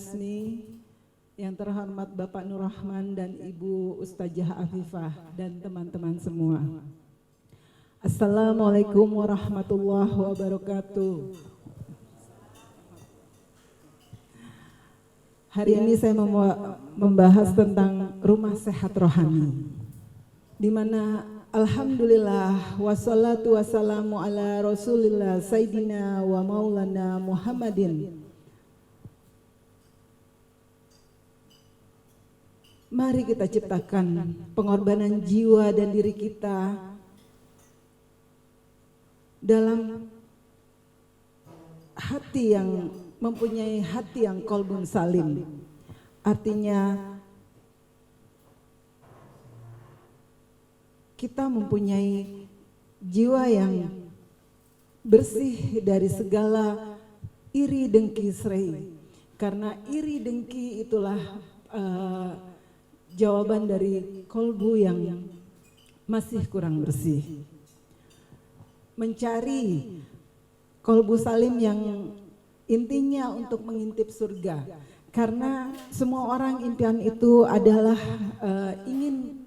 Hasni, yang terhormat Bapak Nur Rahman dan Ibu Ustazah Afifah dan teman-teman semua. Assalamualaikum warahmatullahi wabarakatuh. Hari ini saya membahas tentang rumah sehat rohani, di mana alhamdulillah wassalatu wassalamu ala rasulillah sayyidina wa maulana Muhammadin. Mari kita ciptakan pengorbanan jiwa dan diri kita dalam hati yang mempunyai hati yang qalbun salim. Artinya kita mempunyai jiwa yang bersih dari segala iri dengki serai. Karena iri dengki itulah jawaban dari kolbu yang masih kurang bersih. Mencari kolbu salim yang intinya untuk mengintip surga. Karena semua orang impian itu adalah ingin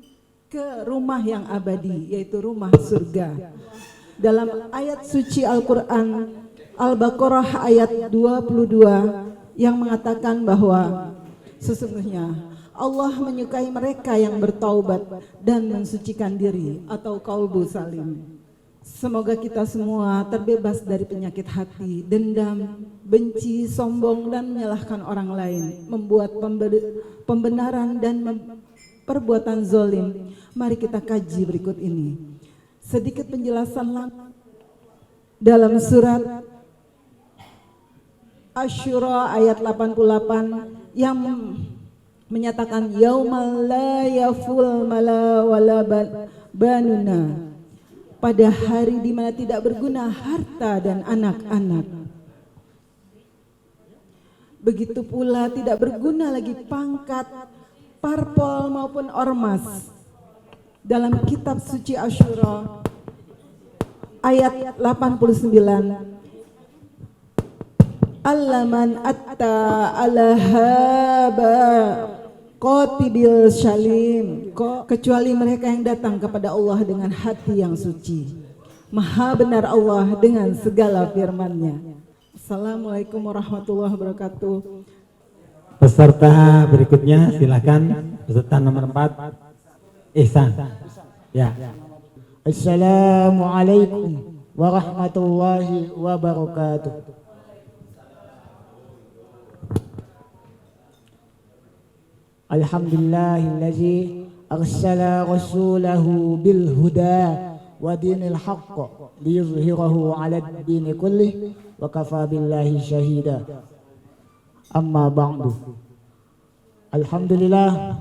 ke rumah yang abadi, yaitu rumah surga. Dalam ayat suci Al-Quran Al-Baqarah ayat 22 yang mengatakan bahwa sesungguhnya Allah menyukai mereka yang bertaubat dan mensucikan diri atau qalbu salim. Semoga kita semua terbebas dari penyakit hati, dendam, benci, sombong, dan menyalahkan orang lain, membuat pembenaran dan perbuatan zolim. Mari kita kaji berikut ini. Sedikit penjelasan dalam surat Asy-Syura ayat 88 yang menyatakan yaumal la yaful mala wala banuna, pada hari di mana tidak berguna harta dan anak-anak. Begitu pula tidak berguna lagi pangkat, parpol maupun ormas. Dalam kitab suci Asy-Syura ayat 89, Allaman atta alahaba qatibil syalim, kecuali mereka yang datang kepada Allah dengan hati yang suci. Maha benar Allah dengan segala firman-Nya. Assalamualaikum warahmatullahi wabarakatuh. Peserta berikutnya silakan, peserta nomor 4 Ihsan. Ya. Assalamualaikum warahmatullahi wabarakatuh. Alhamdulillahillazi arsala rasulahu bil huda wa dinil haqq liyuzhirahu 'alad dini kullih wa kafa billahi syahida. Amma ba'du. Alhamdulillah,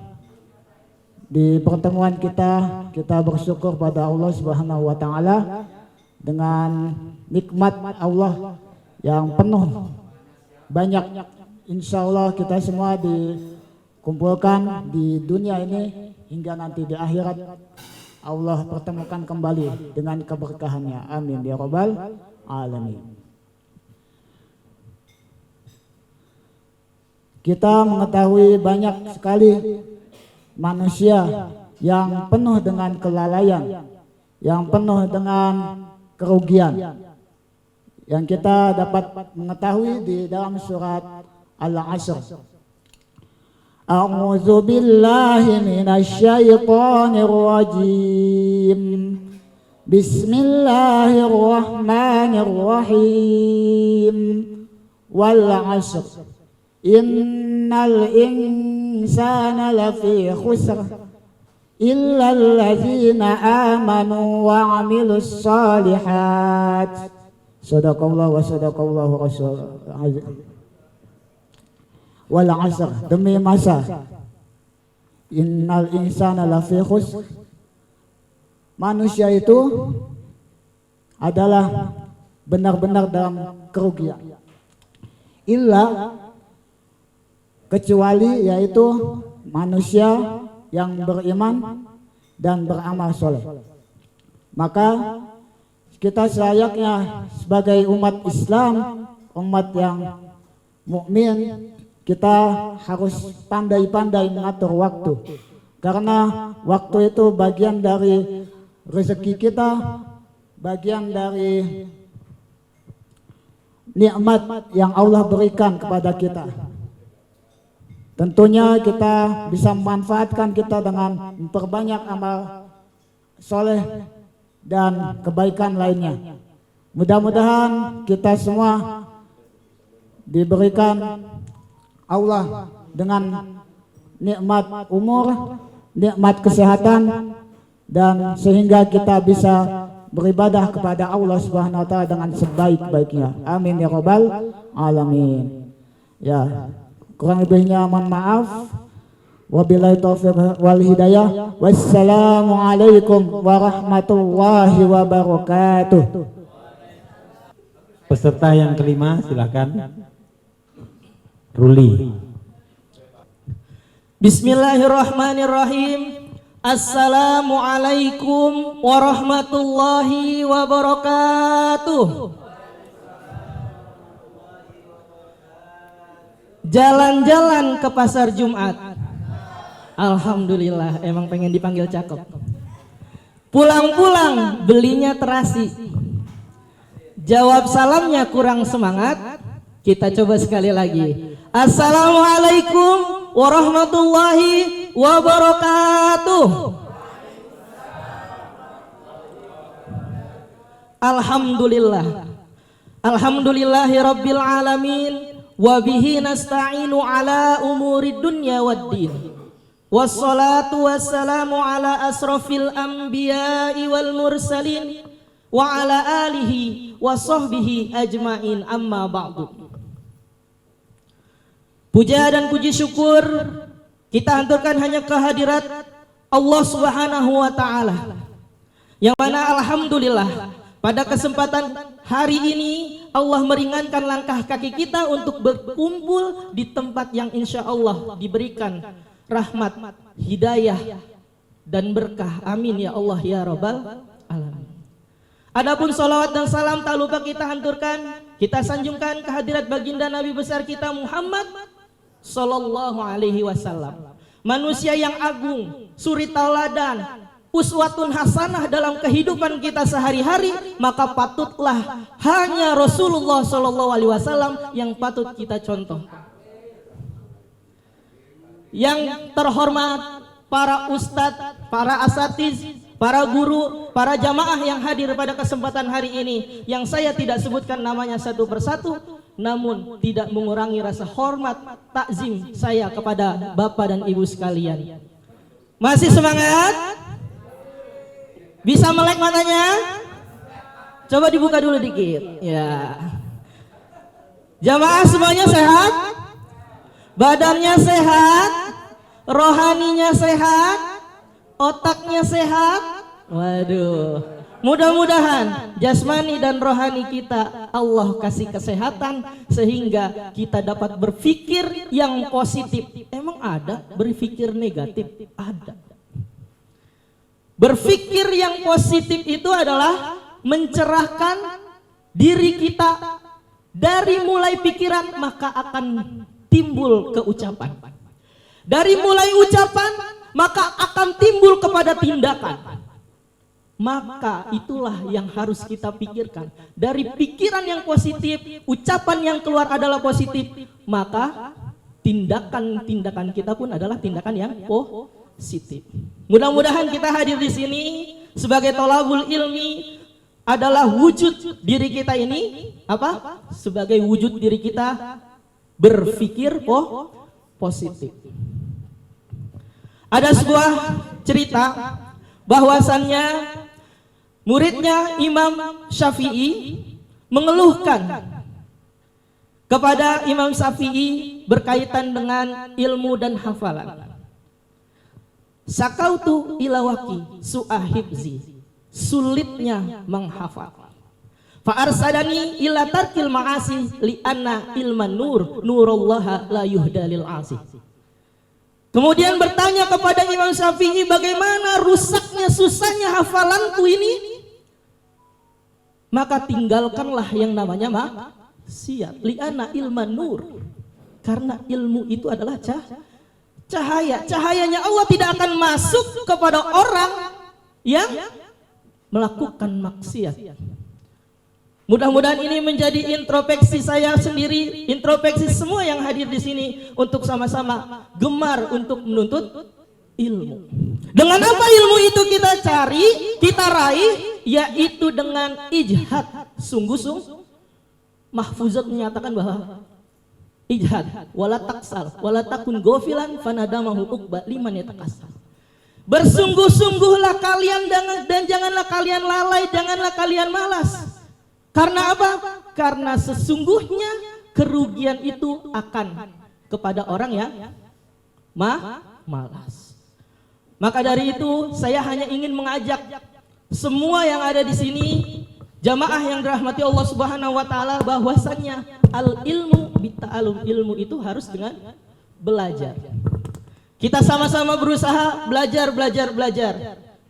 di pertemuan kita bersyukur pada Allah Subhanahu wa taala dengan nikmat Allah yang penuh banyak. Insyaallah kita semua dikumpulkan di dunia ini hingga nanti di akhirat Allah pertemukan kembali dengan keberkahannya. Amin ya rabbal alamin. Kita mengetahui banyak sekali manusia yang penuh dengan kelalaian, yang penuh dengan kerugian, yang kita dapat mengetahui di dalam surat Al-Asr. A'udzu billahi minasy syaithanir rajim. Bismillahirrahmanirrahim. Wal 'asr. Innal insana lafi khusr illa allazina amanu wa 'amilus shalihat. Shadaqallahu wa shadaqallahu rasul. Wal 'asr, demi masa. Innal insana lafi khusr, manusia itu adalah benar-benar dalam kerugian. Illa, kecuali, yaitu manusia yang beriman dan beramal soleh. Maka kita selayaknya sebagai umat Islam, umat yang mukmin, kita harus pandai-pandai mengatur waktu. Karena waktu itu bagian dari rezeki kita, bagian dari nikmat yang Allah berikan kepada kita. Tentunya kita bisa memanfaatkan kita dengan memperbanyak amal soleh dan kebaikan lainnya. Mudah-mudahan kita semua diberikan Allah dengan nikmat umur, nikmat kesehatan, dan sehingga kita bisa beribadah kepada Allah Subhanahu wa taala dengan sebaik-baiknya. Amin ya rabbal alamin. Ya, kurang lebihnya mohon maaf. Wabillahi taufiq wal hidayah. Wassalamualaikum warahmatullahi wabarakatuh. Peserta yang kelima silakan. Ruli. Bismillahirrahmanirrahim. Assalamualaikum warahmatullahi wabarakatuh. Jalan-jalan ke pasar Jumat. Alhamdulillah, emang pengen dipanggil cakep. Pulang-pulang belinya terasi. Jawab salamnya kurang semangat. Kita coba sekali lagi. Assalamualaikum warahmatullahi wabarakatuh. Alhamdulillah. Alhamdulillahi rabbil alamin. Wabihi nasta'inu ala umuri dunya waddin. Wassalatu wassalamu ala asrafil anbiya'i wal mursalin wa ala alihi wa sahbihi ajmain, amma ba'du. Puja dan puji syukur kita hanturkan hanya kehadirat Allah Subhanahu wa taala. Yang mana alhamdulillah pada kesempatan hari ini Allah meringankan langkah kaki kita untuk berkumpul di tempat yang insya Allah diberikan rahmat, hidayah, dan berkah. Amin ya Allah ya Rabbal alamin. Adapun salawat dan salam tak lupa kita hanturkan, kita sanjungkan kehadirat baginda Nabi besar kita Muhammad Sallallahu alaihi wasallam. Manusia yang agung, suri tauladan, uswatun hasanah dalam kehidupan kita sehari-hari, maka patutlah hanya Rasulullah Sallallahu alaihi wasallam yang patut kita contoh. Yang terhormat para ustadz, para asatiz, para guru, para jamaah yang hadir pada kesempatan hari ini, yang saya tidak sebutkan namanya satu persatu, namun tidak mengurangi rasa hormat takzim saya kepada Bapak dan Ibu sekalian. Masih semangat? Bisa melek matanya? Coba dibuka dulu dikit. Ya. Jamaah semuanya sehat? Badannya sehat? Rohaninya sehat? Otaknya sehat? Waduh. Mudah-mudahan jasmani dan rohani kita Allah kasih kesehatan sehingga kita dapat berpikir yang positif. Emang ada berpikir negatif? Ada. Berpikir yang positif itu adalah mencerahkan diri kita. Dari mulai pikiran maka akan timbul keucapan. Dari mulai ucapan maka akan timbul kepada tindakan. Maka itulah yang harus kita pikirkan. Dari pikiran yang positif, ucapan yang keluar adalah positif, maka tindakan-tindakan kita pun adalah tindakan yang positif. Mudah-mudahan kita hadir di sini sebagai thalabul ilmi adalah wujud diri kita ini apa? Sebagai wujud diri kita berpikir positif. Ada sebuah cerita bahwasannya muridnya Imam Syafi'i mengeluhkan kepada Imam Syafi'i berkaitan dengan ilmu dan hafalan. Sakautu ilawaki su'ahibzi, sulitnya menghafal. Fa'arsadani ila tarkil ma'asi li'anna ilman nur nurullaha la yuhdalil asih. Kemudian bertanya kepada Imam Syafi'i, bagaimana rusaknya, susahnya hafalanku ini? Maka tinggalkanlah yang namanya maksiat. Li'ana ilman nur. Karena ilmu itu adalah cahaya. Cahayanya Allah tidak akan masuk kepada orang yang melakukan maksiat. Mudah-mudahan ini menjadi introspeksi saya sendiri, introspeksi semua yang hadir di sini untuk sama-sama gemar untuk menuntut ilmu. Dengan apa ilmu itu kita cari, kita raih, yaitu dengan ijhad. Sungguh-sungguh Mahfuzat menyatakan bahwa ijhad wala taksal wala takun gofilan fanadamahu uqba liman yatakasal. Bersungguh-sungguhlah kalian dan janganlah kalian lalai, janganlah kalian malas. Karena apa? Karena sesungguhnya kerugian itu akan kepada orang yang malas. Maka dari itu saya hanya ingin mengajak semua yang ada di sini, jamaah yang dirahmati Allah Subhanahu wa taala, bahwasannya al ilmu bita'alum, ilmu itu harus dengan belajar. Kita sama-sama berusaha belajar.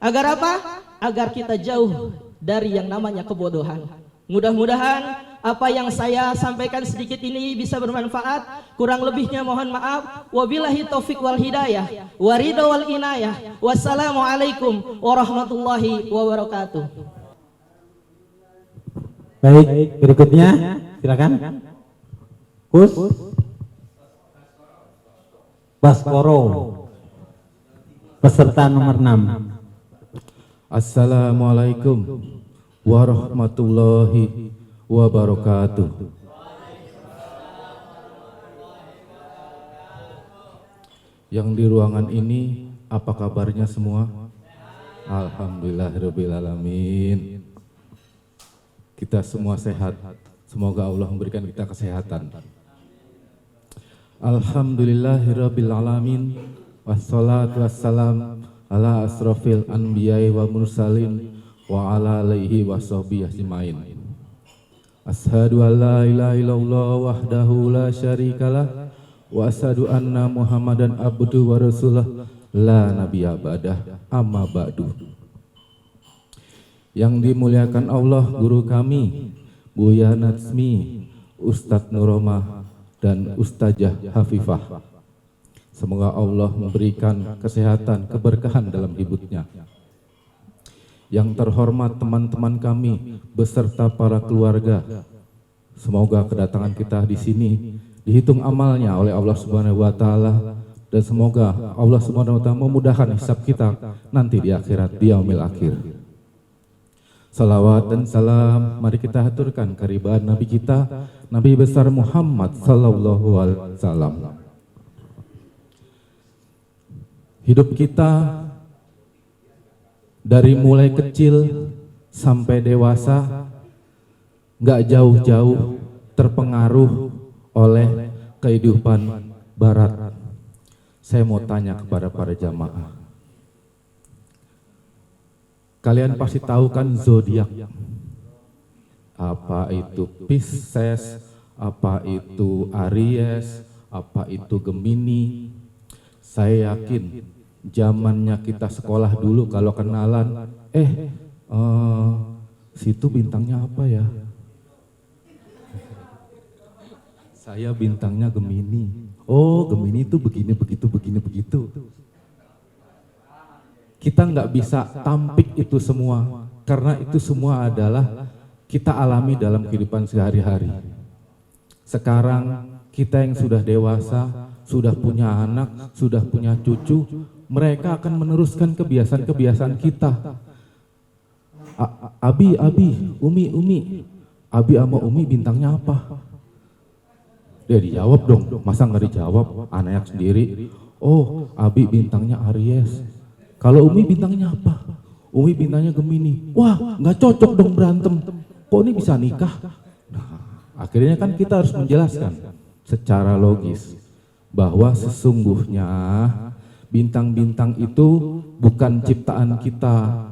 Agar apa? Agar kita jauh dari yang namanya kebodohan. Mudah-mudahan apa yang saya sampaikan sedikit ini bisa bermanfaat. Kurang lebihnya mohon maaf. Wabillahi taufik wal hidayah, waridha wal inayah. Wassalamualaikum warahmatullahi wabarakatuh. Baik, berikutnya silakan. Kus Baskoro, peserta nomor 6. Assalamualaikum warahmatullahi wabarakatuh. Yang di ruangan ini apa kabarnya semua? Alhamdulillahirabbil alamin. Kita semua sehat. Semoga Allah memberikan kita kesehatan. Alhamdulillahirabbil alamin. Wassalatu wassalam ala asrofil anbiya'i wa mursalin wa ala alihi wa sahbihi ajmain. Ashhadu an la ilaha illallah wahdahu la syarikalah wa asyhadu anna Muhammadan abduhu wa rasuluh la nabiyya ba'dah, amma ba'du. Yang dimuliakan Allah, guru kami Buya Natsmi, Ustadz Nuromah dan Ustazah Hafifah. Semoga Allah memberikan kesehatan, keberkahan dalam hidupnya. Yang terhormat teman-teman kami beserta para keluarga, semoga kedatangan kita di sini dihitung amalnya oleh Allah Subhanahu wa taala, dan semoga Allah Subhanahu wa taala memudahkan hisab kita nanti di akhirat, di yaumil akhir. Salawat dan salam mari kita haturkan kehadiran Nabi kita, Nabi besar Muhammad sallallahu alaihi wasallam. Hidup kita dari mulai kecil sampai dewasa nggak jauh-jauh terpengaruh oleh kehidupan barat. Saya mau tanya kepada para jamaah, kalian pasti tahu kan zodiak? Apa itu Pisces, apa itu Aries, apa itu Gemini? Saya yakin zamannya kita sekolah dulu kalau kenalan, situ bintangnya apa ya? Saya bintangnya Gemini. Oh, Gemini itu begini, begitu. Kita nggak bisa tampik itu semua, karena itu semua adalah kita alami dalam kehidupan sehari-hari. Sekarang kita yang sudah dewasa, sudah punya anak, sudah punya cucu, mereka akan meneruskan kebiasaan-kebiasaan kita. Abi, Umi, Abi sama Umi bintangnya apa? Dia dijawab dong, masa nggak dijawab? Anak sendiri, oh Abi bintangnya Aries. Kalau Umi bintangnya apa? Umi bintangnya Gemini. Wah, nggak cocok dong berantem. Kok ini bisa nikah? Nah, akhirnya kan kita harus menjelaskan secara logis bahwa sesungguhnya bintang-bintang itu bukan ciptaan kita.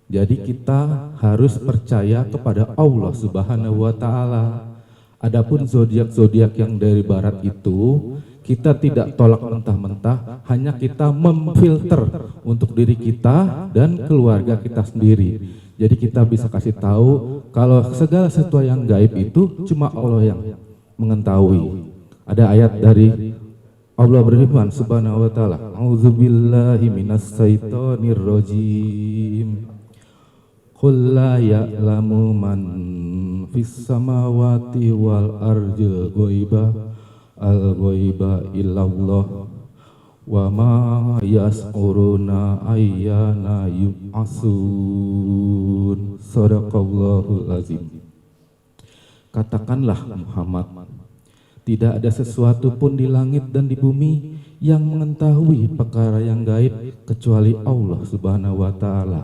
Jadi kita harus percaya kepada Allah Subhanahu wa taala. Adapun zodiak-zodiak yang dari barat itu kita tidak tolak mentah-mentah, hanya kita memfilter untuk diri kita dan keluarga kita sendiri. Jadi kita bisa kasih tahu kalau segala sesuatu yang gaib itu cuma Allah yang mengetahui. Ada ayat dari Allah berfirman subhanahu wa ta'ala, A'udzubillahi minasyaitonir rajim. Qul la ya'lamu man fis samawati wal ardi al-ghaiba illallah wa ma yas'uruna ayyana yub'atsun. Shadaqallahul azim. Katakanlah Muhammad, tidak ada sesuatu pun di langit dan di bumi yang mengetahui perkara yang gaib kecuali Allah Subhanahu wa taala.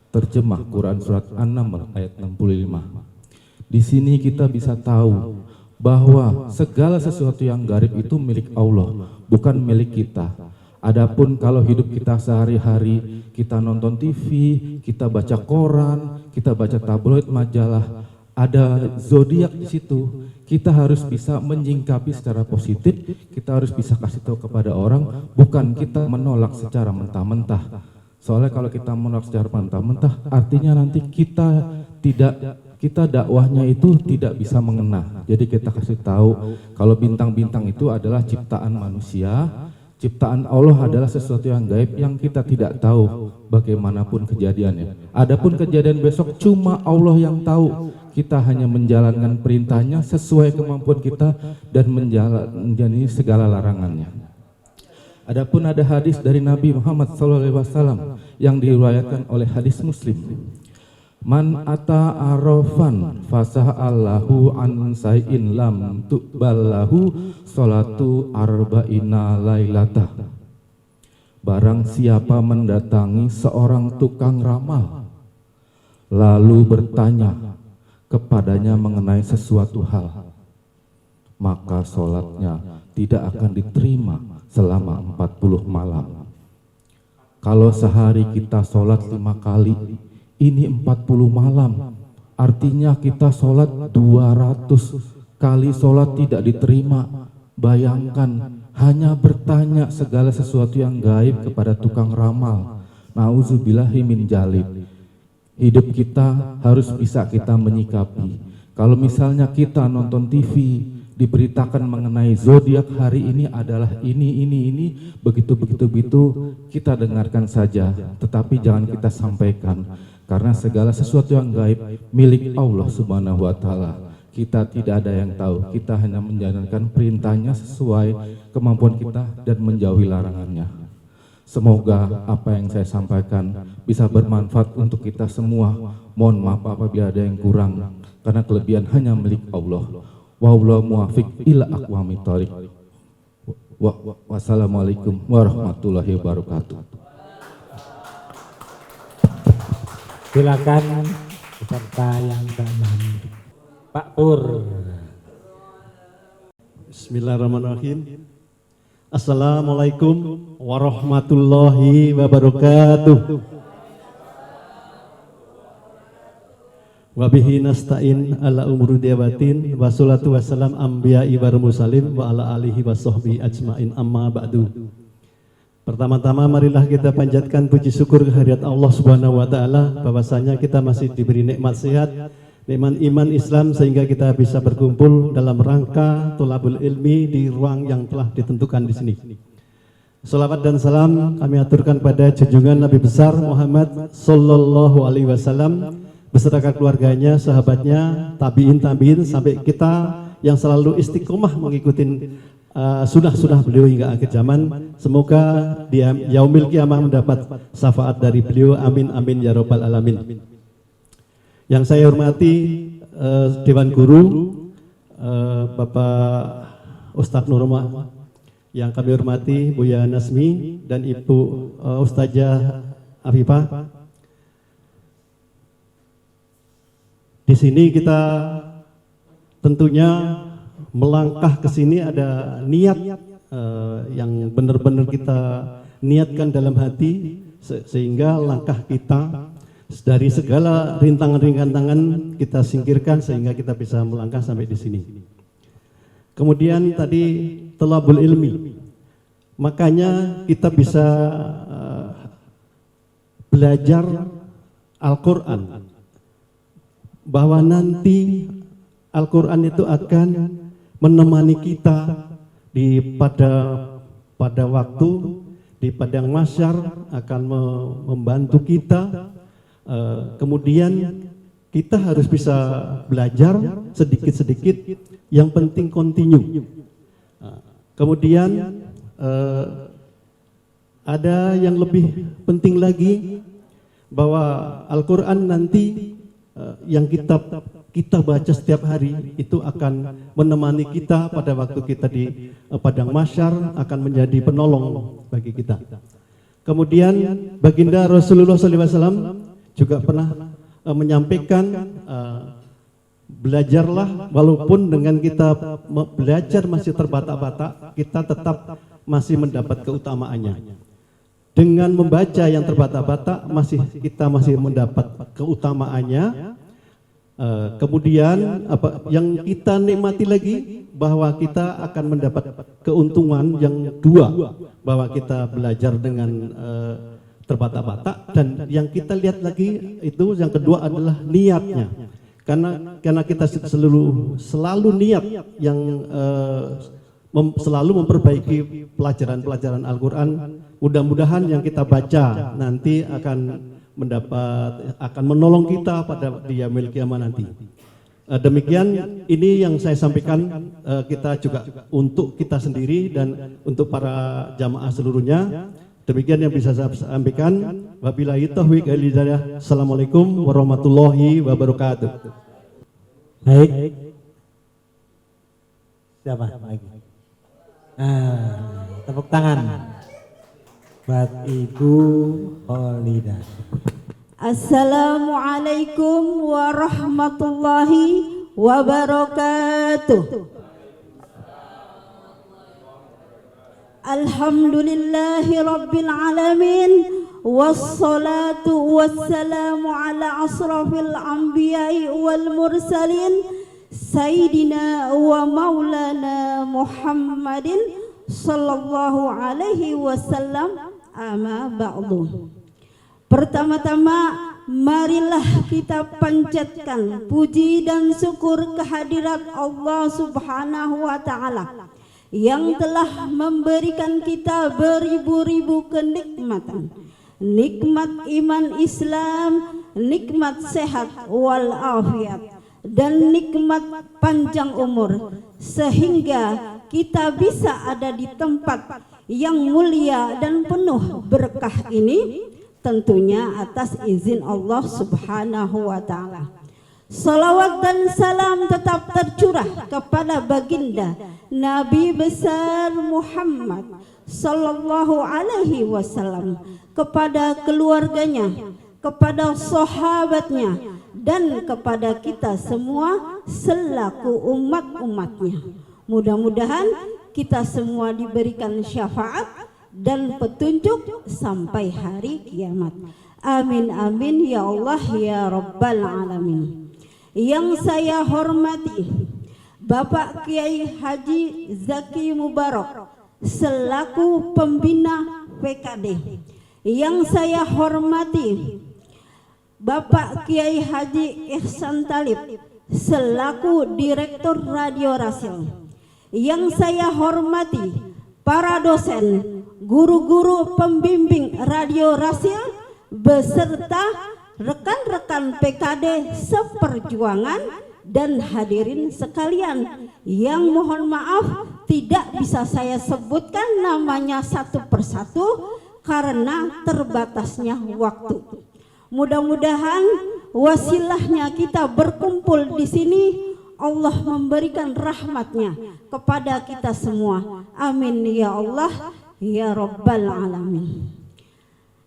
Terjemah Quran surat An-Naml ayat 65. Di sini kita bisa tahu bahwa segala sesuatu yang gaib itu milik Allah, bukan milik kita. Adapun kalau hidup kita sehari-hari, kita nonton TV, kita baca koran, kita baca tabloid majalah, ada zodiak di situ. Kita harus bisa menyingkapi secara positif, kita harus bisa kasih tahu kepada orang, bukan kita menolak secara mentah-mentah. Soalnya kalau kita menolak secara mentah-mentah, artinya nanti kita dakwahnya itu tidak bisa mengena. Jadi kita kasih tahu kalau bintang-bintang itu adalah ciptaan manusia, ciptaan Allah adalah sesuatu yang gaib yang kita tidak tahu bagaimanapun kejadiannya. Adapun kejadian besok cuma Allah yang tahu. Kita hanya menjalankan perintahnya sesuai kemampuan kita dan menjalani segala larangannya. Adapun ada hadis dari Nabi Muhammad SAW yang diriwayatkan oleh hadis Muslim. Man ata arafan fasa'allahu an say'in lam tuqballahu salatu arba'ina lailata. Barang siapa mendatangi seorang tukang ramal lalu bertanya kepadanya mengenai sesuatu hal, maka sholatnya tidak akan diterima selama 40 malam. Kalau sehari kita sholat 5 kali, ini 40 malam, artinya kita sholat 200 kali sholat tidak diterima. Bayangkan, hanya bertanya segala sesuatu yang gaib kepada tukang ramal. Nauzubillahi min dzalik. Hidup kita harus bisa kita menyikapi. Kalau misalnya kita nonton TV, diberitakan mengenai zodiak hari ini adalah ini, begitu, kita dengarkan saja, tetapi jangan kita sampaikan, karena segala sesuatu yang gaib milik Allah Subhanahu wa taala. Kita tidak ada yang tahu, kita hanya menjalankan perintahnya sesuai kemampuan kita dan menjauhi larangannya. Semoga apa yang saya sampaikan bisa bermanfaat untuk kita semua. Mohon maaf apabila ada yang kurang, karena kelebihan hanya milik Allah. Wallahu muwaffiq ila aqwamit thoriq. Wassalamualaikum warahmatullahi wabarakatuh. Silakan peserta yang ke-6. Pak Pur. Bismillahirrahmanirrahim. Assalamualaikum warahmatullahi wabarakatuh. Wabihi nasta'in ala umuri diabatin wassalatu wassalam anbiya'i wa mursalin wa ala alihi wa sahbihi ajmain amma ba'du. Pertama-tama marilah kita panjatkan puji syukur kehadirat Allah Subhanahu wa taala bahwasanya kita masih diberi nikmat sehat, nikmat iman Islam sehingga kita bisa berkumpul dalam rangka thalabul ilmi di ruang yang telah ditentukan di sini. Salawat dan salam kami aturkan pada junjungan Nabi besar Muhammad sallallahu alaihi wasallam beserta keluarganya, sahabatnya, tabiin sampai kita yang selalu istiqomah mengikuti sunnah beliau hingga akhir zaman. Semoga di yaumil kiamah mendapat syafaat dari beliau. Amin amin ya rabbal alamin. Yang saya hormati Dewan Guru, Bapak Ustadz Nurma, yang kami hormati Buya Nasmi dan Ibu Ustazah Afifah. Di sini kita tentunya melangkah ke sini ada niat yang benar-benar kita niatkan dalam hati sehingga langkah kita dari segala rintangan-rintangan kita singkirkan sehingga kita bisa melangkah sampai di sini. Kemudian tadi thalabul ilmi, makanya kita bisa belajar Al-Quran, bahwa nanti Al-Quran itu akan menemani kita pada waktu di padang mahsyar akan membantu kita. Kemudian kita harus bisa belajar sedikit-sedikit, yang penting continue. Kemudian ada yang lebih penting lagi, bahwa Al-Quran nanti yang kita baca setiap hari itu akan menemani kita pada waktu kita di padang mahsyar, akan menjadi penolong bagi kita. Kemudian baginda Rasulullah SAW juga pernah menyampaikan, belajarlah walaupun dengan kita belajar masih terbata-bata, kita tetap masih mendapat keutamaannya. Dengan membaca yang terbata-bata kita masih mendapat keutamaannya. Kemudian yang kita nikmati lagi, bahwa kita akan mendapat keuntungan yang dua, bahwa kita belajar dengan terbata-bata, dan yang kita lihat lagi itu yang kedua adalah niatnya, karena kita selalu niat yang selalu memperbaiki pelajaran-pelajaran Al-Quran. Mudah-mudahan yang kita baca nanti akan menolong kita pada di yaumil qiyamah nanti. Demikian ini yang saya sampaikan, kita juga untuk kita sendiri dan untuk para jamaah seluruhnya. Demikian yang bisa saya sampaikan. Wabillahi taufiq wal hidayah. Assalamualaikum warahmatullahi wabarakatuh. Baik. Siapa lagi? Tepuk tangan buat Ibu Kholidah. Assalamualaikum warahmatullahi wabarakatuh. Alhamdulillahi rabbil alamin, wassalatu wassalamu ala asrafil anbiya'i wal mursalin, Sayyidina wa maulana Muhammadin sallallahu alaihi wasallam. Amma ba'du. Pertama-tama marilah kita panjatkan puji dan syukur kehadirat Allah Subhanahu wa taala yang telah memberikan kita beribu-ribu kenikmatan. Nikmat iman Islam, nikmat sehat wal afiat, dan nikmat panjang umur, sehingga kita bisa ada di tempat yang mulia dan penuh berkah ini, tentunya atas izin Allah Subhanahu wa taala. Salawat dan salam tetap tercurah kepada baginda Nabi besar Muhammad sallallahu alaihi wasallam, kepada keluarganya, kepada sahabatnya, dan kepada kita semua selaku umat-umatnya. Mudah-mudahan kita semua diberikan syafaat dan petunjuk sampai hari kiamat. Amin amin ya Allah ya Rabbal alamin. Yang saya hormati Bapak Kiai Haji Zaki Mubarak selaku pembina PKD. Yang saya hormati Bapak Kiai Haji Ihsan Talib selaku Direktur Radio Rasil. Yang saya hormati para dosen, guru-guru pembimbing Radio Rasil beserta rekan-rekan PKD seperjuangan dan hadirin sekalian yang mohon maaf tidak bisa saya sebutkan namanya satu persatu karena terbatasnya waktu. Mudah-mudahan wasilahnya kita berkumpul di sini, Allah memberikan rahmatnya kepada kita semua. Amin ya Allah ya Rabbal alamin.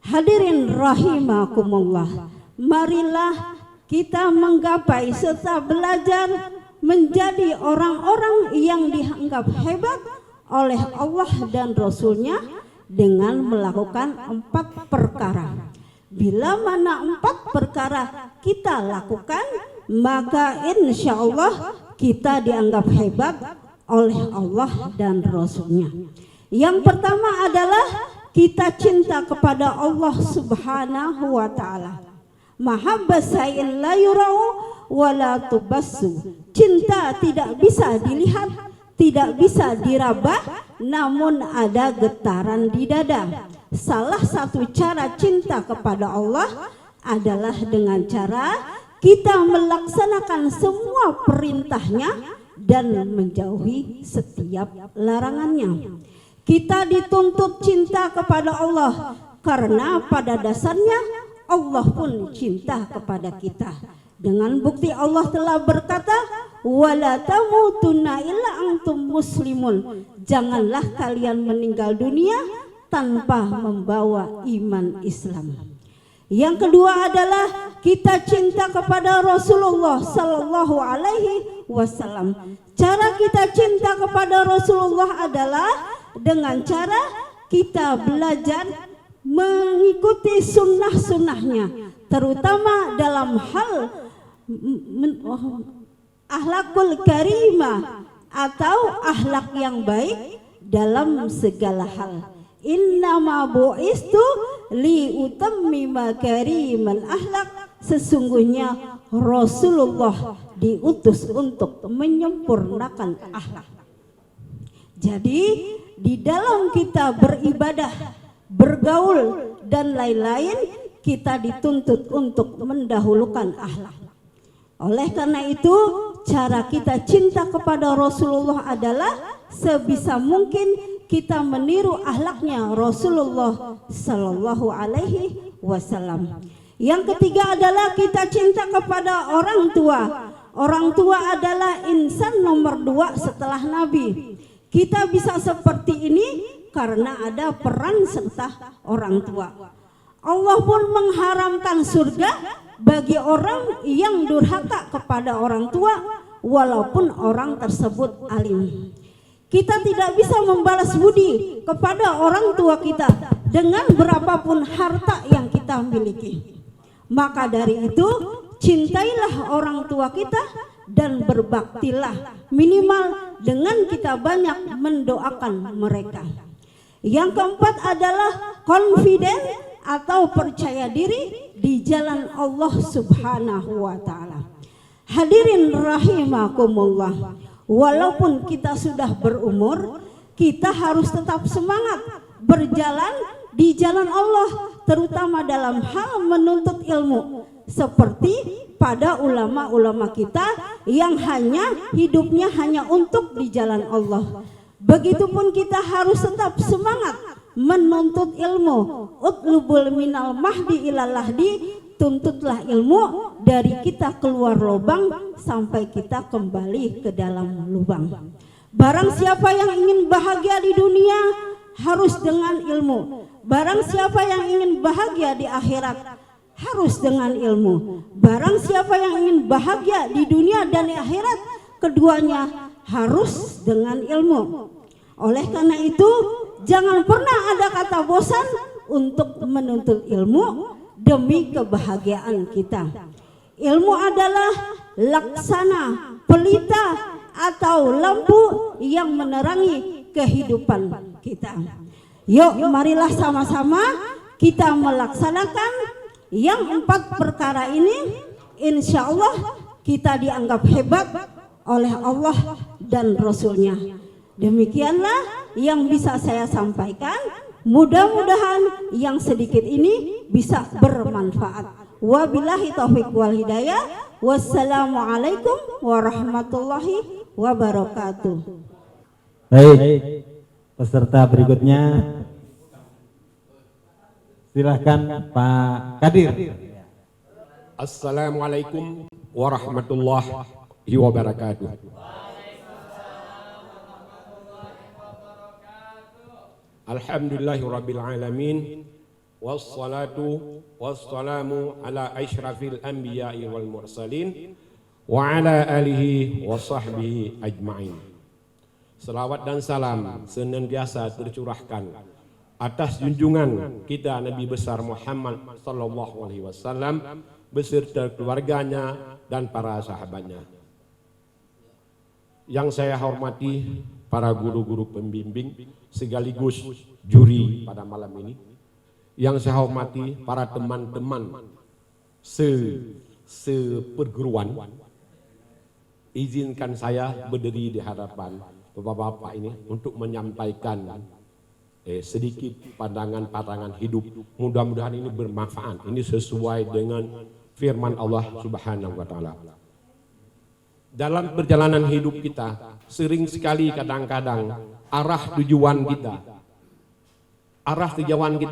Hadirin rahimakumullah, marilah kita menggapai serta belajar menjadi orang-orang yang dianggap hebat oleh Allah dan Rasulnya dengan melakukan 4 perkara. Bila mana 4 perkara kita lakukan, maka insya Allah kita dianggap hebat oleh Allah dan Rasulnya. Yang pertama adalah kita cinta kepada Allah Subhanahu wa ta'ala. Mahabbasain la yurau wa la tubassu. Cinta tidak bisa dilihat, tidak bisa diraba, namun ada getaran di dada. Salah satu cara cinta kepada Allah adalah dengan cara kita melaksanakan semua perintahnya dan menjauhi setiap larangannya. Kita dituntut cinta kepada Allah karena pada dasarnya Allah pun cinta kepada kita. Dengan bukti Allah telah berkata, wala tamutunna illa antum muslimun. Janganlah kalian meninggal dunia tanpa membawa iman Islam. Yang kedua adalah kita cinta kepada Rasulullah sallallahu alaihi wasallam. Cara kita cinta kepada Rasulullah adalah dengan cara kita belajar mengikuti sunnah-sunnahnya, terutama dalam hal akhlakul karimah atau akhlak yang baik dalam segala hal. Innama bu'istu li utammima karimal akhlak. Sesungguhnya Rasulullah diutus untuk menyempurnakan akhlak. Jadi di dalam kita beribadah, bergaul dan lain-lain, kita dituntut untuk mendahulukan akhlak. Oleh karena itu, cara kita cinta kepada Rasulullah adalah sebisa mungkin kita meniru akhlaknya Rasulullah sallallahu alaihi wasallam. Yang ketiga adalah kita cinta kepada orang tua. Orang tua adalah insan nomor 2 setelah Nabi. Kita bisa seperti ini karena ada peran serta orang tua. Allah pun mengharamkan surga bagi orang yang durhaka kepada orang tua walaupun orang tersebut alim. Kita tidak bisa membalas budi kepada orang tua kita dengan berapapun harta yang kita miliki. Maka dari itu, cintailah orang tua kita dan berbaktilah minimal dengan kita banyak mendoakan mereka. Yang keempat adalah confident atau percaya diri di jalan Allah Subhanahu wa taala. Hadirin rahimakumullah, walaupun kita sudah berumur, kita harus tetap semangat berjalan di jalan Allah, terutama dalam hal menuntut ilmu, seperti pada ulama-ulama kita yang hidupnya hanya untuk di jalan Allah. Begitupun kita harus tetap semangat menuntut ilmu. Utlubul minal mahdi ilal lahdi, tuntutlah ilmu dari kita keluar lubang sampai kita kembali ke dalam lubang. Barang siapa yang ingin bahagia di dunia harus dengan ilmu. Barang siapa yang ingin bahagia di akhirat harus dengan ilmu. Barang siapa yang ingin bahagia di dunia dan di akhirat, keduanya harus dengan ilmu. Oleh karena itu, jangan pernah ada kata bosan untuk menuntut ilmu demi kebahagiaan kita. Ilmu adalah laksana, pelita atau lampu yang menerangi kehidupan kita. Yuk, marilah sama-sama kita melaksanakan yang 4 perkara ini. Insya Allah kita dianggap hebat oleh Allah dan Rasulnya. Demikianlah yang bisa saya sampaikan. Mudah-mudahan yang sedikit ini bisa bermanfaat. Wabillahi taufiq wal hidayah. Wassalamualaikum warahmatullahi wabarakatuh. Baik, peserta berikutnya silahkan Pak Kadir. Assalamualaikum warahmatullahi wabarakatuh. Alhamdulillahirabbil alamin, wassalatu wassalamu ala asyrafil anbiya'i wal mursalin wa ala alihi wa sahbihi ajma'in. Selawat dan salam senantiasa tercurahkan atas junjungan kita Nabi besar Muhammad sallallahu alaihi wasallam beserta keluarganya dan para sahabatnya. Yang saya hormati para guru-guru pembimbing sekaligus juri pada malam ini. Yang saya hormati para teman-teman seperguruan. Izinkan saya berdiri di hadapan bapak-bapak ini untuk menyampaikan sedikit pandangan-pandangan hidup. Mudah-mudahan ini bermanfaat. Ini sesuai dengan firman Allah Subhanahu wa taala. Dalam perjalanan hidup kita, sering sekali kadang-kadang arah tujuan kita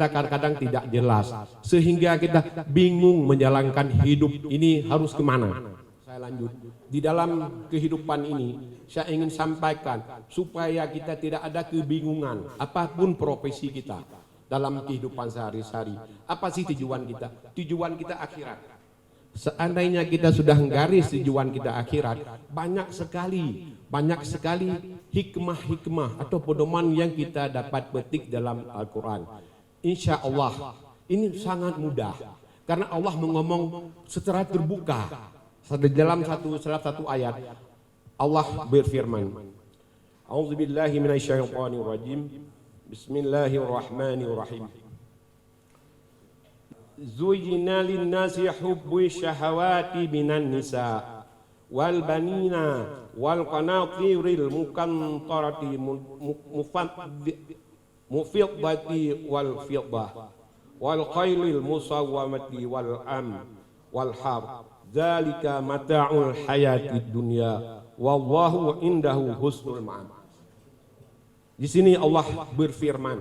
kadang-kadang tidak jelas, sehingga kita bingung menjalankan hidup ini harus kemana. Saya lanjut. Di dalam kehidupan ini, saya ingin sampaikan supaya kita tidak ada kebingungan apapun profesi kita dalam kehidupan sehari-hari. Apa sih tujuan kita? Tujuan kita akhirat. Seandainya kita sudah menggaris tujuan kita akhirat, banyak sekali hikmah-hikmah atau pedoman yang kita dapat petik dalam Al-Quran. Insya Allah ini sangat mudah, karena Allah mengomong secara terbuka. Dalam salah satu ayat Allah berfirman, A'udzubillahi minasyaitonirrajim. Bismillahirrahmanirrahim. Zuyyina lin-nasi hubbu syahawati minan nisa wal banina wal qanatiril muqantarati mufiddati wal fiddah wal khailil musawwamati wal wal har. Dzalika mata'ul hayatid dunya wallahu indahu husnul ma'ab. Di sini Allah berfirman,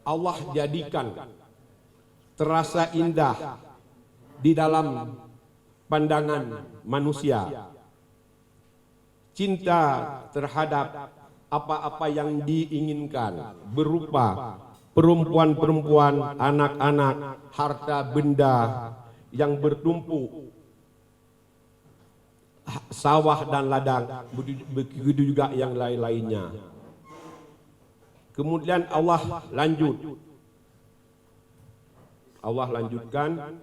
Allah jadikan terasa indah di dalam pandangan manusia cinta terhadap apa-apa yang diinginkan berupa perempuan-perempuan, anak-anak, harta benda yang bertumpuk, sawah dan ladang, begitu juga yang lain-lainnya. Kemudian Allah lanjutkan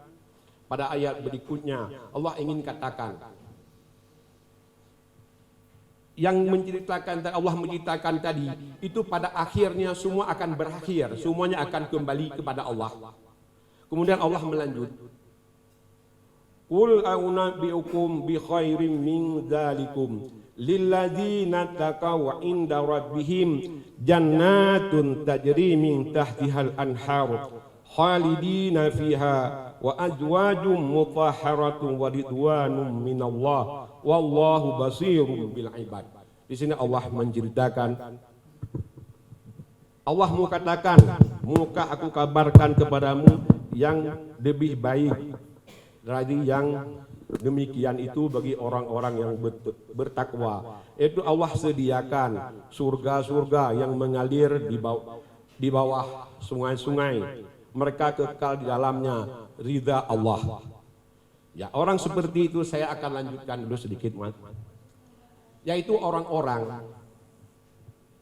pada ayat berikutnya. Allah ingin katakan, yang Allah menceritakan tadi itu pada akhirnya semua akan berakhir, semuanya akan kembali kepada Allah. Kemudian Allah melanjut, Qul a'unabbi'ukum bi khairim min dzalikum lilladzina taqaw 'inda rabbihim jannatun tajri min tahtihal anhar khalidina fiha wa azwajum mutahharatun wa ridwanum minallah wallahu basirun bil ibad. Di sini Allah menceritakan, Allah mau katakan, maukah aku kabarkan kepadamu yang lebih baik dari yang demikian itu bagi orang-orang yang bertakwa. Itu Allah sediakan surga-surga yang mengalir di bawah sungai-sungai. Mereka kekal di dalamnya, ridha Allah. Ya, orang seperti itu saya akan lanjutkan dulu sedikit, Mas. Yaitu orang-orang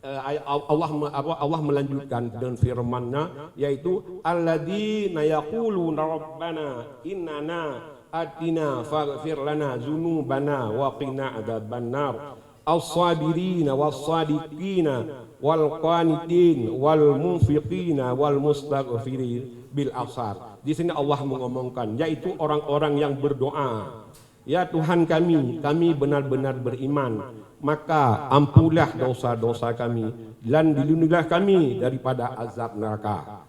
Allah melanjutkan dengan firman-Nya, yaitu alladzina yaquluna rabbana innana atina faghfir lana dzunubana wa qina adzabannar as-sabirina was-sadiqina wal qanitin wal munfiqina wal mustaghfirin bil asar. Di sini Allah mengomongkan, yaitu orang-orang yang berdoa, ya Tuhan kami benar-benar beriman, maka ampunlah dosa-dosa kami dan dilindungilah kami daripada azab neraka.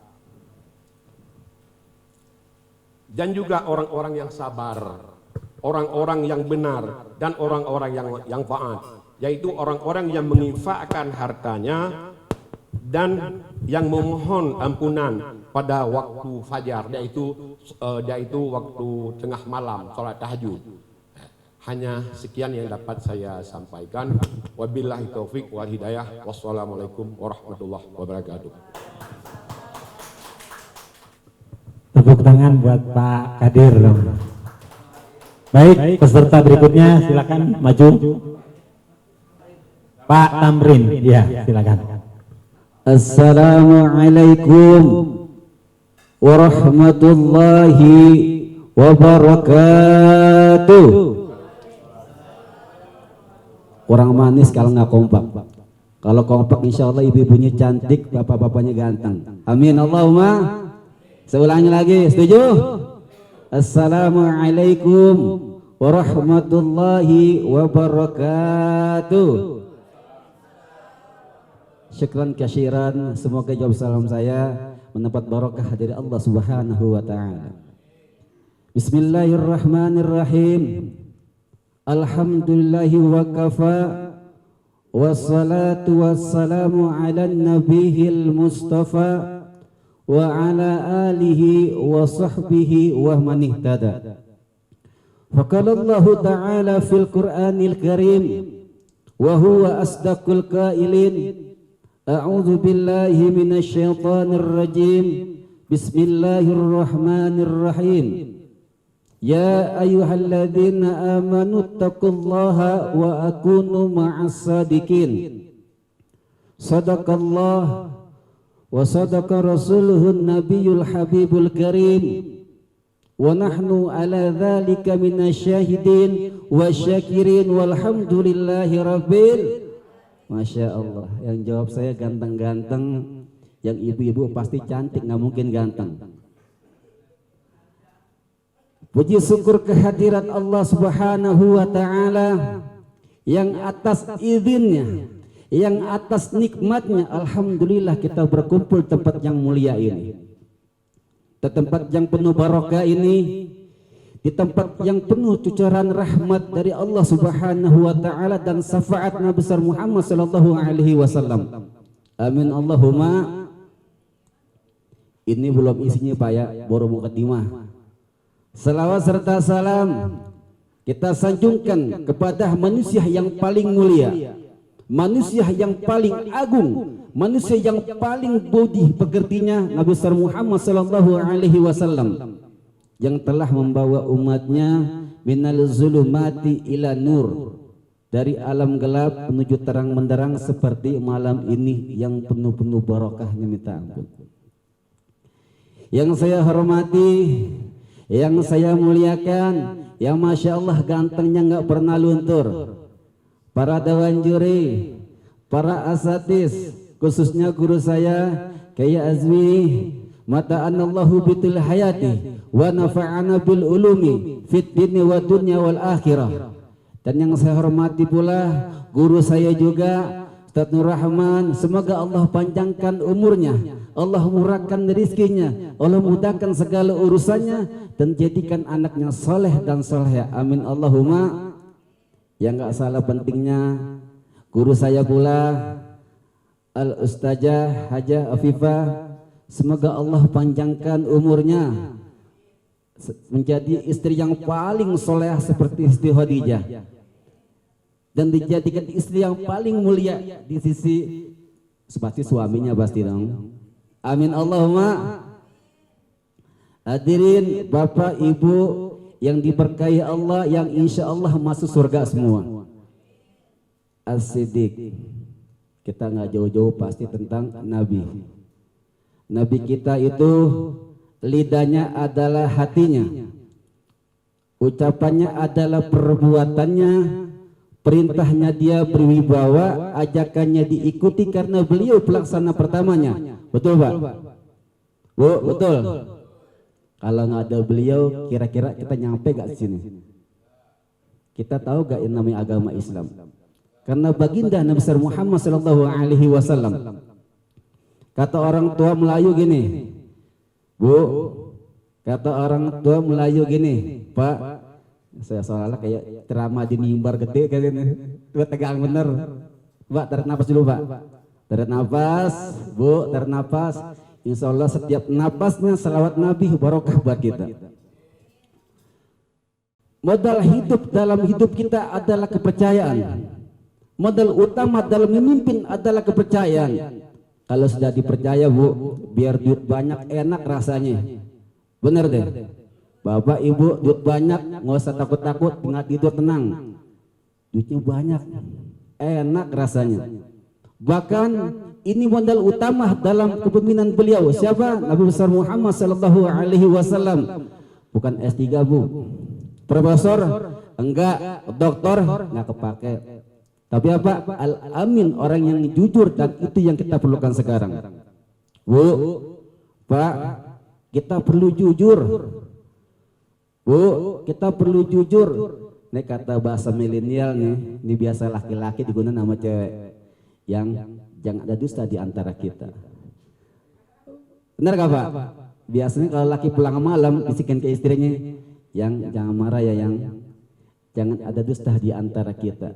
Dan juga orang-orang yang sabar, orang-orang yang benar, dan orang-orang yang taat, yaitu orang-orang yang menginfakkan hartanya dan yang memohon ampunan pada waktu fajar, yaitu waktu tengah malam, sholat tahajud. Hanya sekian yang dapat saya sampaikan. Wabillahi taufik wal hidayah. Wassalamualaikum warahmatullahi wabarakatuh. Tepuk tangan buat Pak Kadir. Baik, peserta berikutnya silakan maju. Pak Tamrin, ya silakan. Assalamualaikum warahmatullahi wabarakatuh. Kurang manis kalau nggak kompak. Kalau kompak insya Allah ibu-ibunya cantik, bapak-bapaknya ganteng. Amin Allahumma. Saya ulangi lagi, setuju? Assalamualaikum warahmatullahi wabarakatuh. Syukran kasiran, semoga jawab salam saya mendapat barokah dari Allah Subhanahu wa taala. Bismillahirrahmanirrahim. Alhamdulillahi wa kafa, wassalatu wassalamu ala nabiyil mustafa wa ala alihi wa sahbihi wa man ihtada. Faqala Allah ta'ala fil Qur'anil Karim wa huwa asdaqul qailin. A'udzu billahi minasy syaithanir rajim. Bismillahirrahmanirrahim. Ya ayyuhalladzina amanu taqullaha wa akunu ma'as sadiqin. Sadaqallah wa sadaqa rasuluhun nabiyul habibul karim. Wa nahnu ala dzalika minasyahidin wa syakirin walhamdulillahi rabbil. Masya Allah, yang jawab saya ganteng-ganteng, yang ibu-ibu pasti cantik, nggak mungkin ganteng. Puji syukur kehadirat Allah Subhanahu wa taala yang atas izinnya, yang atas nikmatnya, alhamdulillah kita berkumpul tempat yang mulia ini, di tempat yang penuh barokah ini, di tempat yang penuh cucuran rahmat dari Allah Subhanahu wa taala dan syafaat Nabi besar Muhammad sallallahu alaihi wasallam. Amin Allahumma. Ini belum isinya Pak ya, baru mukadimah. Salawat serta salam kita sanjungkan kepada manusia yang paling mulia, manusia yang paling agung, manusia yang paling budi pekertinya, Nabi besar Muhammad sallallahu alaihi wasallam, yang telah membawa umatnya minal zulumati ila nur, dari alam gelap menuju terang menderang seperti malam ini yang penuh-penuh barokahnya, minta ampun. Yang saya hormati, yang saya muliakan, yang Masya Allah gantengnya nggak pernah luntur, para dewan juri, para asatis, khususnya guru saya Kiai Azmi, mata'anallahu bitul hayati wa nafa'ana bil ulumi fit dini wa dunya wal akhirah. Dan yang saya hormati pula guru saya juga Ustaz Nur Rahman, semoga Allah panjangkan umurnya, Allah murahkan rezekinya, Allah mudahkan segala urusannya dan jadikan anaknya soleh dan soleh. Amin Allahumma. Yang gak salah pentingnya guru saya pula Al Ustazah Hajah Afifah, semoga Allah panjangkan umurnya menjadi istri yang paling soleh seperti Siti Khadijah dan dijadikan istri yang paling mulia di sisi seperti suaminya pasti dong. Amin Allahumma. Hadirin Bapak Ibu yang diberkahi Allah, yang insya Allah masuk surga semua. As-Siddiq, kita nggak jauh-jauh pasti tentang Nabi. Nabi kita itu lidahnya adalah hatinya, ucapannya adalah perbuatannya, perintahnya dia berwibawa, ajakannya diikuti karena beliau pelaksana pertamanya. Betul Pak? Bu, betul. Kalau nggak ada beliau, kira-kira kita nyampe gak sini? Kita tahu gak yang namanya agama Islam? Karena baginda Nabi besar Muhammad sallallahu alaihi wasallam. Kata orang tua Melayu gini, Bu, kata orang tua Melayu gini, Pak, saya seolah-olah kayak ceramah di mimbar gede kayak gini, tuh tegang bener. Pak, tarik nafas dulu Pak, tarik nafas, Bu, tarik nafas. Insya Allah setiap napasnya salawat Nabi barokah buat kita. Modal hidup dalam hidup kita adalah kepercayaan. Modal utama dalam memimpin adalah kepercayaan. Kalau sudah dipercaya Bu, biar duit banyak enak rasanya. Bener deh. Bapak Ibu duit banyak, nggak usah takut-takut, tinggal tidur tenang. Duitnya banyak, enak rasanya. Bahkan ini modal utama dalam kepemimpinan beliau. Siapa? Nabi besar Muhammad sallallahu alaihi wasallam. Bukan S3 Bu, profesor enggak, doktor enggak kepake. Tapi apa? Al-Amin, orang yang jujur, dan itu yang kita perlukan sekarang. Bu, Pak, kita perlu jujur. Bu, kita perlu jujur. Nek kata bahasa milenial nih, ini biasa laki-laki digunakan nama cewek, yang jangan ada dusta di antara kita. Benar gak Pak? Biasanya kalau laki pulang malam bisikin ke istrinya, yang jangan marah ya, yang jangan ada dusta di antara kita.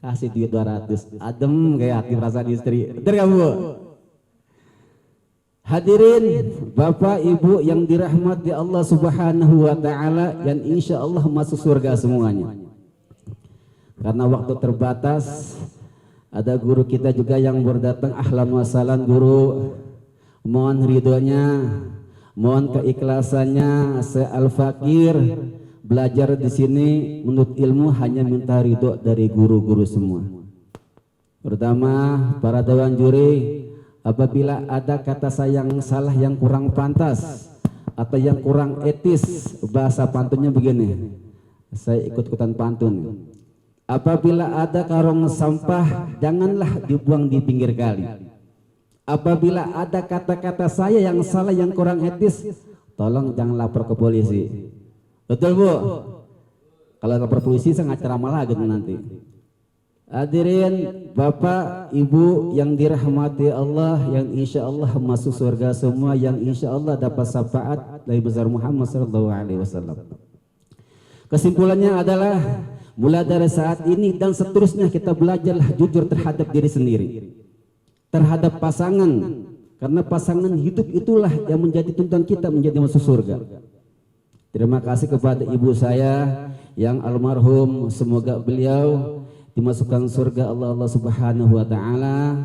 Kasih duit 200, adem kayak hati perasaan istri. Benar gak Bu? Hadirin Bapak Ibu yang dirahmati Allah Subhanahu wa taala, yang insya Allah masuk surga semuanya. Karena waktu terbatas, ada guru kita juga yang berdatang. Ahlan wa sahlan guru, mohon ridhonya, mohon keikhlasannya. Saya Al-Fakir belajar di sini menuntut ilmu hanya minta ridho dari guru-guru semua. Pertama para dewan juri, apabila ada kata saya yang salah, yang kurang pantas atau yang kurang etis, bahasa pantunnya begini, saya ikut-ikutan pantun. Apabila ada karung sampah, janganlah dibuang di pinggir kali. Apabila ada kata-kata saya yang salah, yang kurang etis, tolong jangan lapor ke polisi. Betul Bu? Kalau lapor polisi saya nggak ceramah lagi nanti. Hadirin Bapak Ibu yang dirahmati Allah, yang insya Allah masuk surga semua, yang insya Allah dapat syafaat dari besar Muhammad SAW. Kesimpulannya adalah, mulai dari saat ini dan seterusnya kita belajarlah jujur terhadap diri sendiri, terhadap pasangan, karena pasangan hidup itulah yang menjadi tuntutan kita menjadi masuk surga. Terima kasih kepada ibu saya yang almarhum, semoga beliau dimasukkan surga Allah Subhanahu wa taala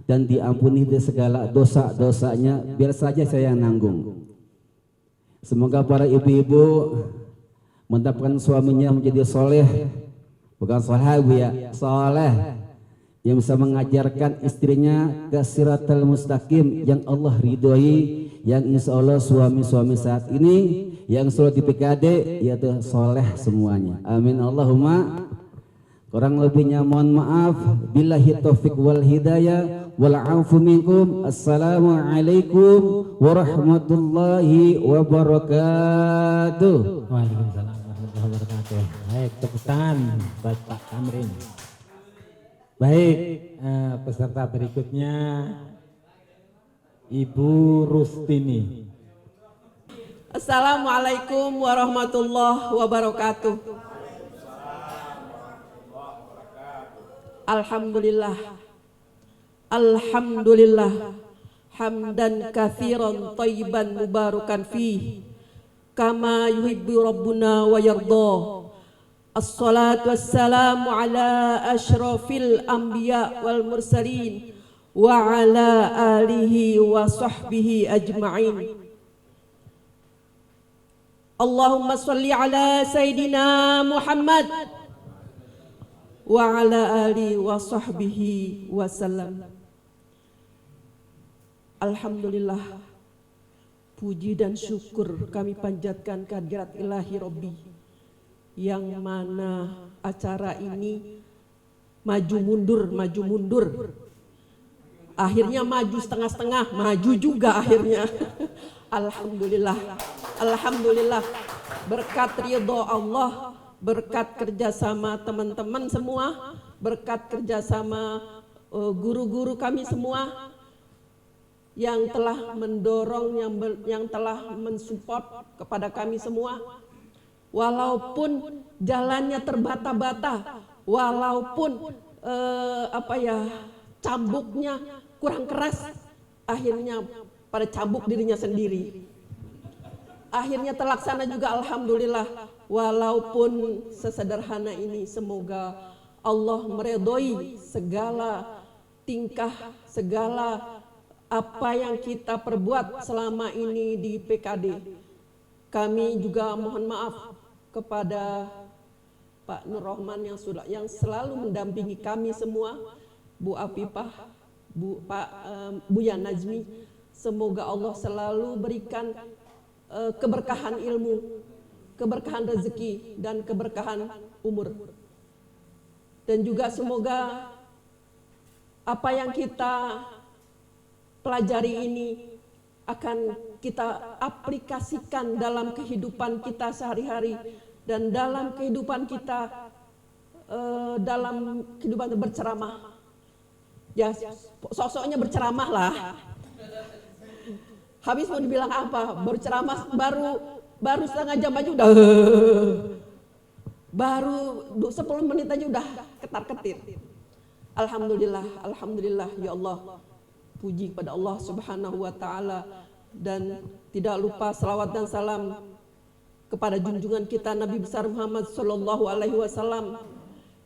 dan diampuni dari segala dosa-dosanya, biar saja saya yang nanggung. Semoga para ibu-ibu mendapatkan suaminya menjadi soleh, bukan soleh ya, soleh, yang bisa mengajarkan istrinya ke siratal mustaqim yang Allah ridhoi, yang insya Allah suami-suami saat ini yang sudah di PKD yaitu soleh semuanya. Amin Allahumma. Kurang lebihnya mohon maaf. Billahi taufik wal hidayah wal afu minkum. Assalamualaikum warahmatullahi wabarakatuh. Waalaikumsalam warahmatullahi wabarakatuh. Baik, tepuk tangan buat Pak Tamrin. Baik, peserta berikutnya Ibu Rustini. Assalamualaikum warahmatullahi wabarakatuh. Alhamdulillah, alhamdulillah, hamdan katsiran thayyiban mubarakan fih, kama yuhibbu rabbuna wa yarda. Assalatu wassalamu ala asyrafil anbiya wal mursalin wa ala alihi wa sahbihi ajma'in. Allahumma salli ala Sayyidina Muhammad wa ala alihi wa sahbihi wasallam. Alhamdulillah, puji dan syukur kami panjatkan kehadirat ilahi Rabbi, yang mana acara ini maju mundur, akhirnya maju setengah-setengah, maju juga akhirnya. Alhamdulillah, alhamdulillah, berkat ridho Allah, berkat kerjasama teman-teman semua, berkat kerjasama guru-guru kami semua yang telah mendorong, yang telah mensupport kepada kami semua. Walaupun jalannya terbata-bata, walaupun cambuknya kurang keras, akhirnya pada cambuk dirinya sendiri. Akhirnya terlaksana juga, alhamdulillah. Walaupun sesederhana ini, semoga Allah meridhoi segala tingkah, segala apa yang kita perbuat selama ini di PKD. Kami juga mohon maaf kepada Pak Nur Rahman yang selalu mendampingi kami semua, Bu Afifah, Buya Najmi. Semoga Allah selalu berikan keberkahan ilmu, keberkahan rezeki, dan keberkahan umur. Dan juga semoga apa yang kita pelajari ini akan kita aplikasikan dalam kehidupan kita sehari-hari, dan dalam kehidupan kita, dalam kehidupan berceramah. Ya, sosoknya berceramah lah. Habis mau dibilang apa? Berceramah baru setengah jam aja udah. Baru 10 menit aja udah ketar-ketir. Alhamdulillah ya Allah. Puji kepada Allah Subhanahu wa taala, dan tidak lupa salawat dan salam kepada junjungan kita Nabi besar Muhammad sallallahu alaihi wasallam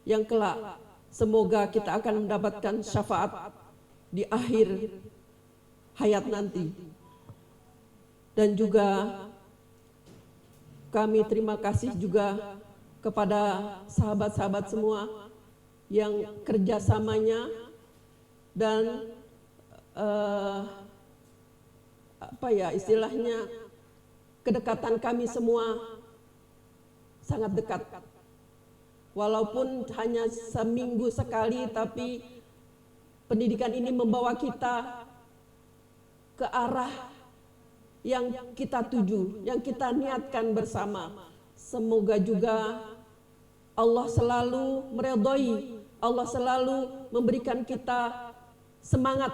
yang kelak semoga kita akan mendapatkan syafaat di akhir hayat nanti. Dan juga kami terima kasih juga kepada sahabat-sahabat semua yang kerjasamanya dan istilahnya kedekatan kami semua sangat dekat. Walaupun hanya seminggu sekali, tapi pendidikan ini membawa kita ke arah yang kita tuju, yang kita niatkan bersama. Semoga juga Allah selalu meridhoi, Allah selalu memberikan kita semangat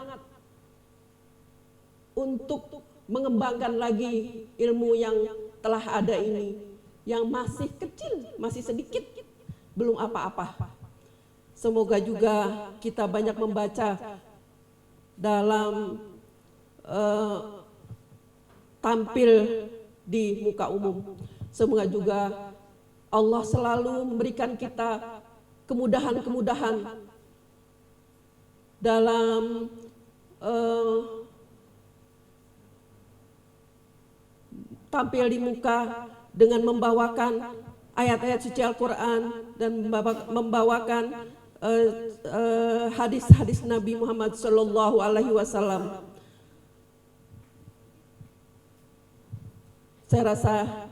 untuk mengembangkan lagi ilmu yang telah ada ini, yang masih kecil, masih sedikit, belum apa-apa. Semoga juga kita banyak membaca dalam tampil di muka umum. Semoga juga Allah selalu memberikan kita kemudahan-kemudahan dalam tampil di muka dengan membawakan ayat-ayat suci Al-Quran dan membawakan hadis-hadis Nabi Muhammad Sallallahu Alaihi Wasallam. Saya rasa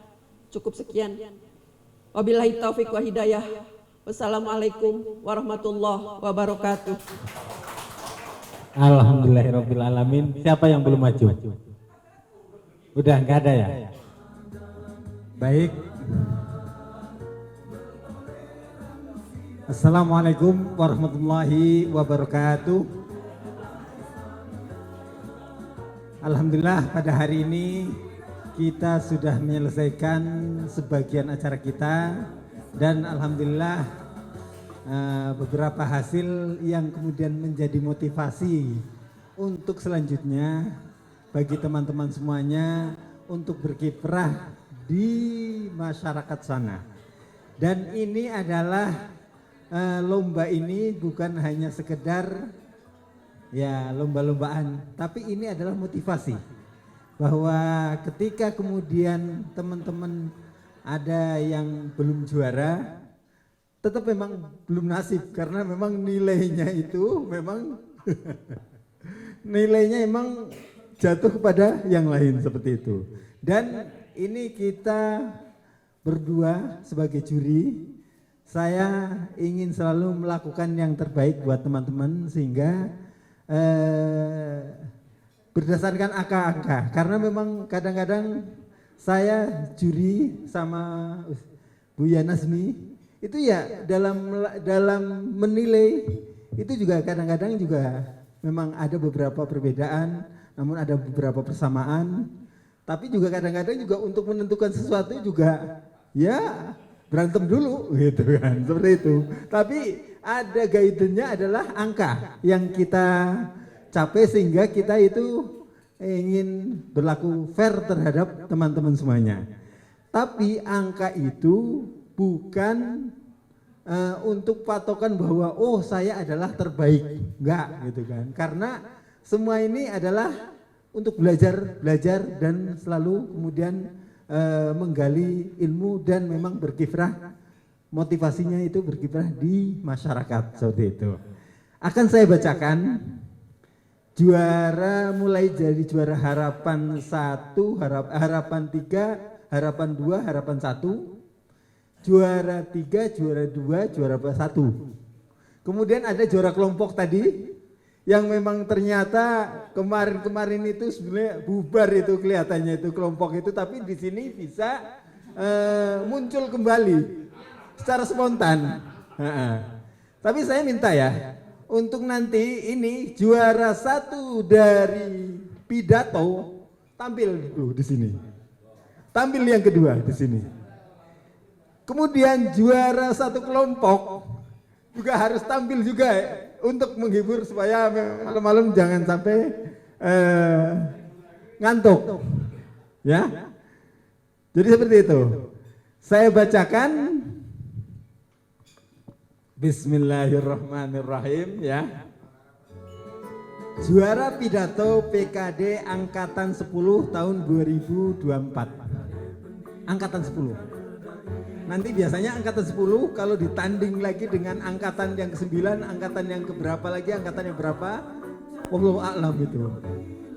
cukup sekian. Wabillahi taufiq wa hidayah. Wassalamualaikum warahmatullahi wabarakatuh. Alhamdulillahirabbil alamin. Siapa yang belum maju? Udah enggak ada ya? Baik. Assalamualaikum warahmatullahi wabarakatuh. Alhamdulillah pada hari ini kita sudah menyelesaikan sebagian acara kita, dan alhamdulillah beberapa hasil yang kemudian menjadi motivasi untuk selanjutnya bagi teman-teman semuanya untuk berkiprah di masyarakat sana. Dan ini adalah lomba ini bukan hanya sekedar ya lomba-lombaan, tapi ini adalah motivasi bahwa ketika kemudian teman-teman ada yang belum juara, tetap memang belum nasib, karena memang nilainya itu memang nilainya memang jatuh kepada yang lain seperti itu. Dan ini kita berdua sebagai juri, saya ingin selalu melakukan yang terbaik buat teman-teman, sehingga berdasarkan angka-angka, karena memang kadang-kadang saya juri sama Bu Yanasmi itu ya dalam menilai itu juga kadang-kadang juga memang ada beberapa perbedaan, namun ada beberapa persamaan, tapi juga kadang-kadang juga untuk menentukan sesuatu juga ya berantem dulu gitu kan, seperti itu. Tapi ada guidance-nya adalah angka yang kita capai, sehingga kita itu ingin berlaku fair terhadap teman-teman semuanya. Tapi angka itu bukan untuk patokan bahwa oh saya adalah terbaik, enggak gitu kan. Karena semua ini adalah untuk belajar dan selalu kemudian menggali ilmu dan memang berkiprah, motivasinya itu berkiprah di masyarakat seperti itu. Akan saya bacakan juara, mulai dari juara harapan 1, harapan 3, harapan 2, harapan 1, juara 3, juara 2, juara 1. Kemudian ada juara kelompok tadi yang memang ternyata kemarin itu sebenarnya bubar itu kelihatannya itu kelompok itu, tapi di sini bisa muncul kembali secara spontan. Tapi saya minta ya, untuk nanti ini juara 1 dari pidato tampil dulu di sini. Tampil yang kedua di sini. Kemudian juara 1 kelompok juga harus tampil juga untuk menghibur supaya malam-malam jangan sampai ngantuk. Ya. Jadi seperti itu. Saya bacakan Bismillahirrahmanirrahim ya. Juara pidato PKD angkatan 10 tahun 2024. Angkatan 10. Nanti biasanya angkatan 10 kalau ditanding lagi dengan angkatan yang ke-9, angkatan yang keberapa lagi, angkatan yang berapa, wallahu a'lam itu.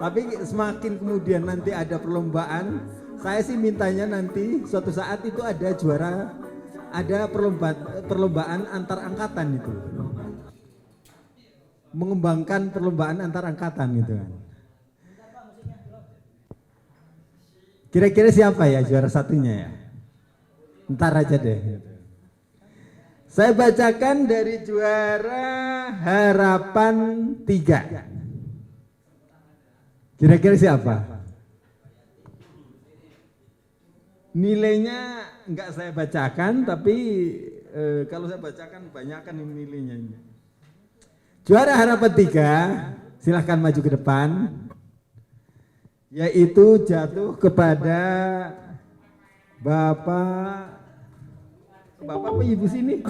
Tapi semakin kemudian nanti ada perlombaan, saya sih mintanya nanti suatu saat itu ada juara, ada perlombaan antar angkatan itu. Mengembangkan perlombaan antar angkatan gitu kan. Kira-kira siapa ya juara satunya ya? Ntar aja deh. Saya bacakan dari juara harapan 3. Kira-kira siapa? Nilainya enggak saya bacakan, tapi kalau saya bacakan banyak kan nilainya. Juara harapan 3, silahkan maju ke depan. Yaitu jatuh kepada Bapak apa ibu sini?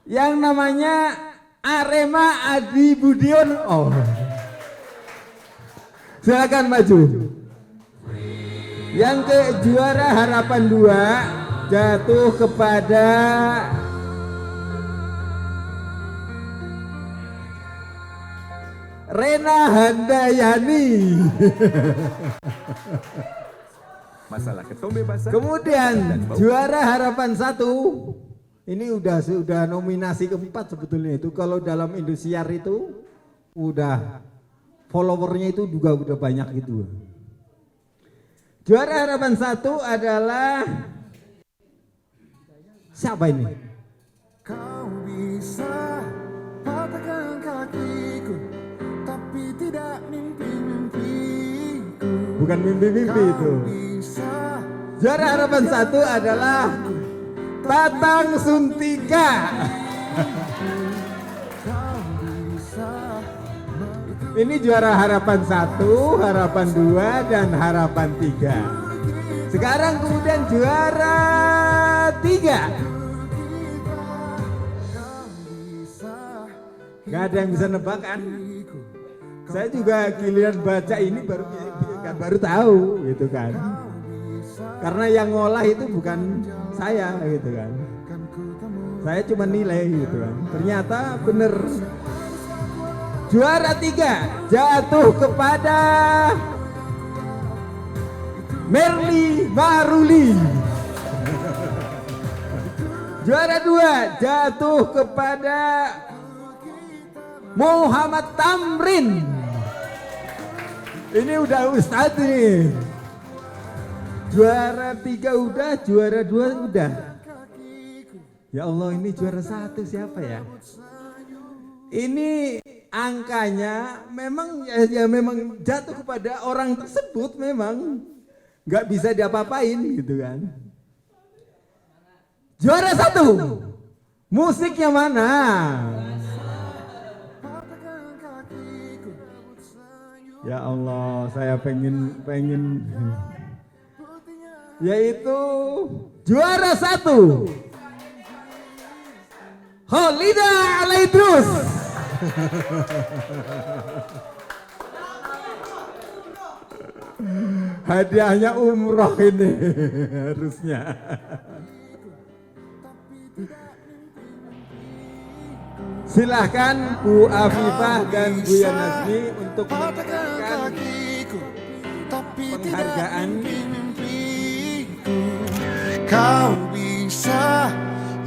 Yang namanya Arema Adi Budion. Oh. Silakan maju. Yang ke juara harapan 2 jatuh kepada Rena Handayani. Masalah kebebasan. Kemudian juara harapan 1 ini sudah nominasi keempat sebetulnya itu. Kalau dalam Indosiar itu udah followernya itu juga udah banyak gitu. Juara harapan 1 adalah siapa ini? Kau bisa patahkan kakiku, tapi tidak mimpi-mimpiku. Bukan mimpi-mimpi itu. Juara harapan 1 adalah Tatang Suntika. Ini juara harapan 1, harapan 2, dan harapan 3. Sekarang kemudian juara 3. Gak ada yang bisa nebak kan? Saya juga giliran baca ini baru tahu gitu kan. Karena yang ngolah itu bukan saya gitu kan. Saya cuma nilai gitu kan. Ternyata bener. Juara 3 jatuh kepada Merli Maruli. Juara 2 jatuh kepada Muhammad Tamrin. Ini udah ustadz ini. Juara 3 udah, juara 2 udah. Ya Allah, ini juara 1 siapa ya? Ini angkanya memang ya memang jatuh kepada orang tersebut, memang nggak bisa diapa-apain gitu kan. Juara 1 musiknya mana? Ya Allah, saya pengen yaitu juara 1 Kholida Alaidrus. Hadiahnya umroh ini harusnya. Silahkan Bu Afifah dan Bu Yanasmi untuk mendapatkan penghargaan. Kau bisa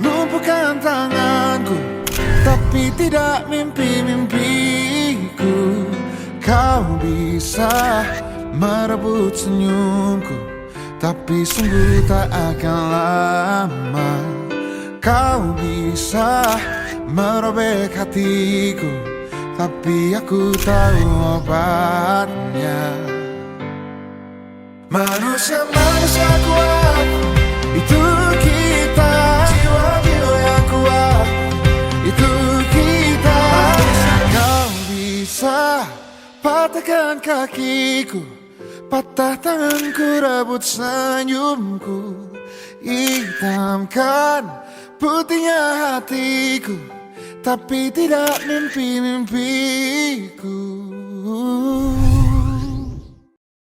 lumpuhkan tanganku, tapi tidak mimpi-mimpiku. Kau bisa merebut senyumku, tapi sungguh tak akan lama. Kau bisa merobek hatiku, tapi aku tahu obatnya. Manusia-manusia kuat, itu kita. Jiwa-jiwa yang kuat, itu kita. Kau bisa patahkan kakiku, patah tanganku, rebut senyumku, hitamkan putihnya hatiku, tapi tidak mimpi-mimpiku.